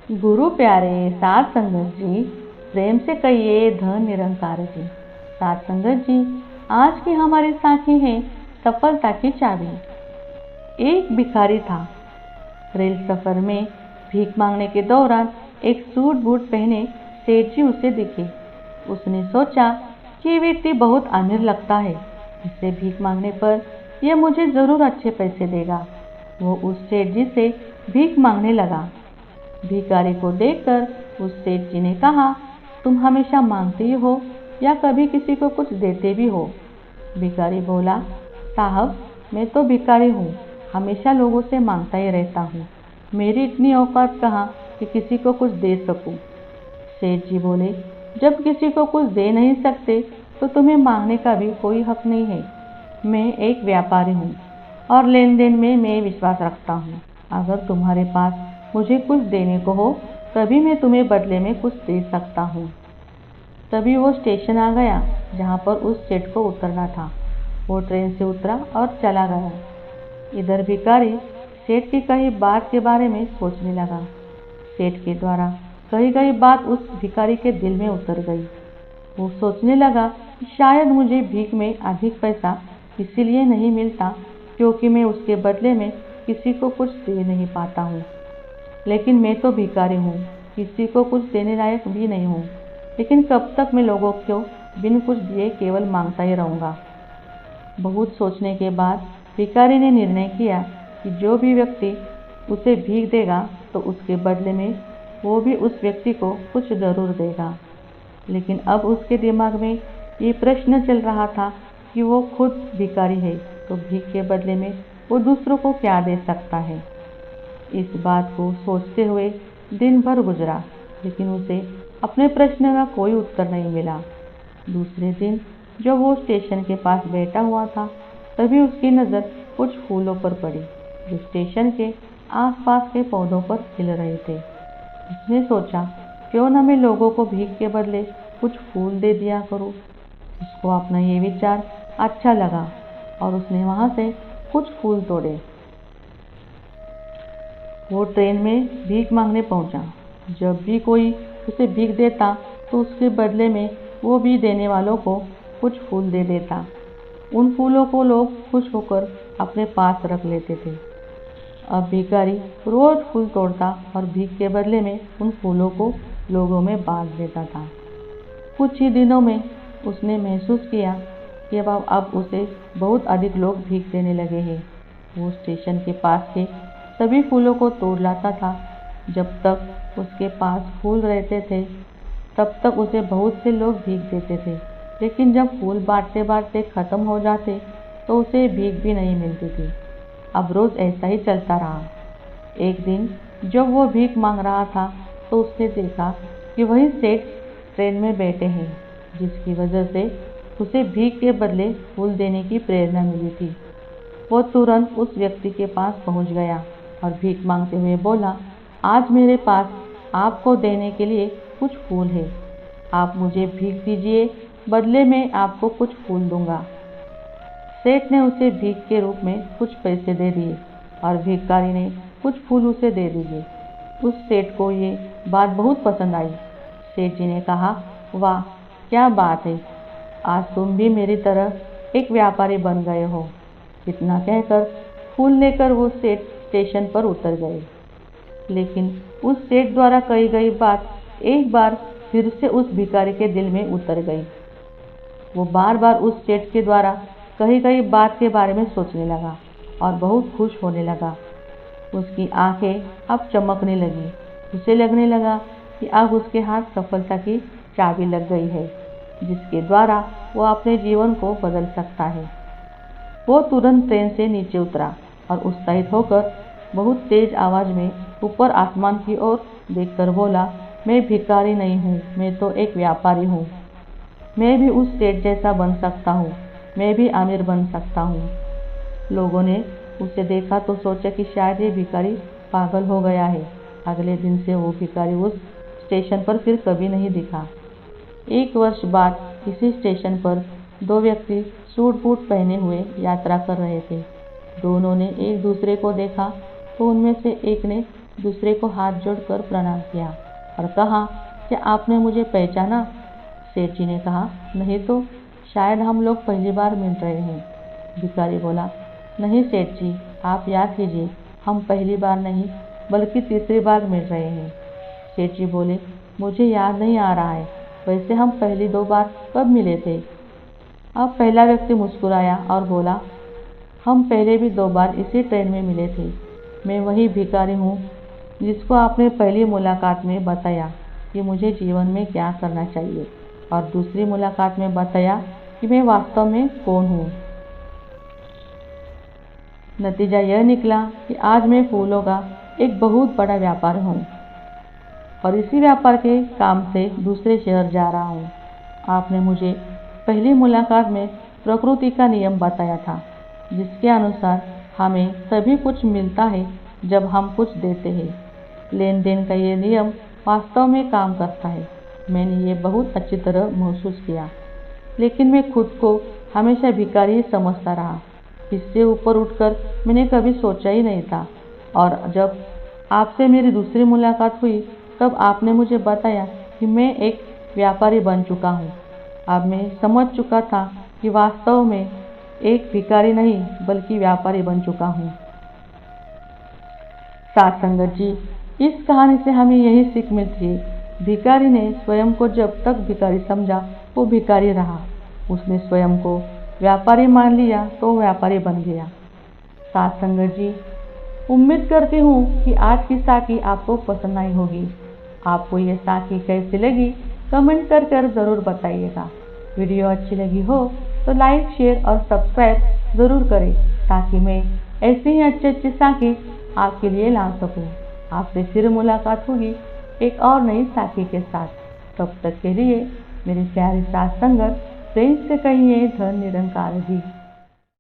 गुरु प्यारे साध संगत जी, प्रेम से कहिए धन निरंकार जी। साध संगत जी, आज की हमारी साखी है सफलता की चाबी। एक भिखारी था। रेल सफर में भीख मांगने के दौरान एक सूट बूट पहने सेठ जी उसे दिखे। उसने सोचा कि ये व्यक्ति बहुत अमीर लगता है, इससे भीख मांगने पर यह मुझे जरूर अच्छे पैसे देगा। वो उस सेठ जी से भीख मांगने लगा। भिखारी को देखकर उस सेठ जी ने कहा, तुम हमेशा मांगते ही हो या कभी किसी को कुछ देते भी हो? भिखारी बोला, साहब मैं तो भिखारी हूँ, हमेशा लोगों से मांगता ही रहता हूँ। मेरी इतनी औकात कहाँ कि किसी को कुछ दे सकूँ। सेठ जी बोले, जब किसी को कुछ दे नहीं सकते तो तुम्हें मांगने का भी कोई हक नहीं है। मैं एक व्यापारी हूँ और लेन देन में मैं विश्वास रखता हूँ। अगर तुम्हारे पास मुझे कुछ देने को हो तभी मैं तुम्हें बदले में कुछ दे सकता हूँ। तभी वो स्टेशन आ गया जहाँ पर उस सेठ को उतरना था। वो ट्रेन से उतरा और चला गया। इधर भिखारी सेठ की कही बात के बारे में सोचने लगा। सेठ के द्वारा कही गई बात उस भिखारी के दिल में उतर गई। वो सोचने लगा कि शायद मुझे भीख में अधिक पैसा इसीलिए नहीं मिलता क्योंकि मैं उसके बदले में किसी को कुछ दे नहीं पाता हूँ। लेकिन मैं तो भिखारी हूँ, किसी को कुछ देने लायक भी नहीं हूँ। लेकिन कब तक मैं लोगों को बिन कुछ दिए केवल मांगता ही रहूँगा। बहुत सोचने के बाद भिखारी ने निर्णय किया कि जो भी व्यक्ति उसे भीख देगा तो उसके बदले में वो भी उस व्यक्ति को कुछ जरूर देगा। लेकिन अब उसके दिमाग में ये प्रश्न चल रहा था कि वो खुद भिखारी है तो भीख के बदले में वो दूसरों को क्या दे सकता है। इस बात को सोचते हुए दिन भर गुजरा, लेकिन उसे अपने प्रश्न का कोई उत्तर नहीं मिला। दूसरे दिन जब वो स्टेशन के पास बैठा हुआ था तभी उसकी नज़र कुछ फूलों पर पड़ी जो स्टेशन के आसपास के पौधों पर खिल रहे थे। उसने सोचा, क्यों न मैं लोगों को भीख के बदले कुछ फूल दे दिया करूं। उसको अपना ये विचार अच्छा लगा और उसने वहां से कुछ फूल तोड़े। वो ट्रेन में भीख मांगने पहुंचा। जब भी कोई उसे भीख देता तो उसके बदले में वो भी देने वालों को कुछ फूल दे देता। उन फूलों को लोग खुश होकर अपने पास रख लेते थे। अब भिखारी रोज फूल तोड़ता और भीख के बदले में उन फूलों को लोगों में बांट देता था। कुछ ही दिनों में उसने महसूस किया कि अब उसे बहुत अधिक लोग भीख देने लगे हैं। वो स्टेशन के पास के सभी फूलों को तोड़ लाता था। जब तक उसके पास फूल रहते थे तब तक उसे बहुत से लोग भीख देते थे, लेकिन जब फूल बांटते बांटते खत्म हो जाते तो उसे भीख भी नहीं मिलती थी। अब रोज ऐसा ही चलता रहा। एक दिन जब वो भीख मांग रहा था तो उसने देखा कि वही सेठ ट्रेन में बैठे हैं, जिसकी वजह से उसे भीख के बदले फूल देने की प्रेरणा मिली थी। वो तुरंत उस व्यक्ति के पास पहुंच गया और भीख मांगते हुए बोला, आज मेरे पास आपको देने के लिए कुछ फूल है। आप मुझे भीख दीजिए, बदले में आपको कुछ फूल दूंगा। सेठ ने उसे भीख के रूप में कुछ पैसे दे दिए और भिखारी ने कुछ फूल उसे दे दिए। उस सेठ को ये बात बहुत पसंद आई। सेठ जी ने कहा, वाह क्या बात है, आज तुम भी मेरी तरह एक व्यापारी बन गए हो। इतना कहकर फूल लेकर वो सेठ स्टेशन पर उतर गए। लेकिन उस सेठ द्वारा कही गई बात एक बार फिर से उस भिखारी के दिल में उतर गई। वो बार बार उस सेठ के द्वारा कही गई बात के बारे में सोचने लगा और बहुत खुश होने लगा। उसकी आंखें अब चमकने लगी। उसे लगने लगा कि अब उसके हाथ सफलता की चाबी लग गई है, जिसके द्वारा वो अपने जीवन को बदल सकता है। वो तुरंत ट्रेन से नीचे उतरा और उत्साहित होकर बहुत तेज आवाज में ऊपर आसमान की ओर देखकर बोला, मैं भिखारी नहीं हूँ, मैं तो एक व्यापारी हूँ। मैं भी उस सेठ जैसा बन सकता हूँ, मैं भी अमीर बन सकता हूँ। लोगों ने उसे देखा तो सोचा कि शायद ये भिखारी पागल हो गया है। अगले दिन से वो भिखारी उस स्टेशन पर फिर कभी नहीं दिखा। एक वर्ष बाद इसी स्टेशन पर दो व्यक्ति सूट बूट पहने हुए यात्रा कर रहे थे। दोनों ने एक दूसरे को देखा तो उनमें से एक ने दूसरे को हाथ जोड़कर प्रणाम किया और कहा, क्या आपने मुझे पहचाना? सेठ जी ने कहा, नहीं तो, शायद हम लोग पहली बार मिल रहे हैं। भिखारी बोला, नहीं सेठ जी, आप याद कीजिए, हम पहली बार नहीं बल्कि तीसरी बार मिल रहे हैं। सेठ जी बोले, मुझे याद नहीं आ रहा है, वैसे हम पहली 2 बार कब मिले थे? अब पहला व्यक्ति मुस्कुराया और बोला, हम पहले भी 2 बार इसी ट्रेन में मिले थे। मैं वही भिखारी हूँ जिसको आपने पहली मुलाकात में बताया कि मुझे जीवन में क्या करना चाहिए और दूसरी मुलाकात में बताया कि मैं वास्तव में कौन हूँ। नतीजा यह निकला कि आज मैं फूलों का एक बहुत बड़ा व्यापारी हूँ और इसी व्यापार के काम से दूसरे शहर जा रहा हूँ। आपने मुझे पहली मुलाकात में प्रकृति का नियम बताया था, जिसके अनुसार हमें तभी कुछ मिलता है जब हम कुछ देते हैं। लेन देन का ये नियम वास्तव में काम करता है। मैंने ये बहुत अच्छी तरह महसूस किया, लेकिन मैं खुद को हमेशा भिखारी ही समझता रहा। इससे ऊपर उठकर मैंने कभी सोचा ही नहीं था। और जब आपसे मेरी दूसरी मुलाकात हुई तब आपने मुझे बताया कि मैं एक व्यापारी बन चुका हूँ। अब मैं समझ चुका था कि वास्तव में एक भिखारी नहीं बल्कि व्यापारी बन चुका हूँ। साथ संगत जी, इस कहानी से हमें यही सीख मिलती है, भिखारी ने स्वयं को जब तक भिखारी समझा वो भिखारी रहा। उसने स्वयं को व्यापारी मान लिया तो व्यापारी बन गया। साथ संगत जी, उम्मीद करती हूँ कि आज की साखी आपको पसंद आई होगी। आपको ये साखी कैसी लगी कमेंट कर ज़रूर बताइएगा। वीडियो अच्छी लगी हो तो लाइक, शेयर और सब्सक्राइब ज़रूर करें ताकि मैं ऐसी ही अच्छी साखी आपके लिए ला सकूं। आपसे फिर मुलाकात होगी एक और नई साखी के साथ। तब तक के लिए मेरी प्यारी साथ संगत प्रेम से कहिए धन निरंकार जी।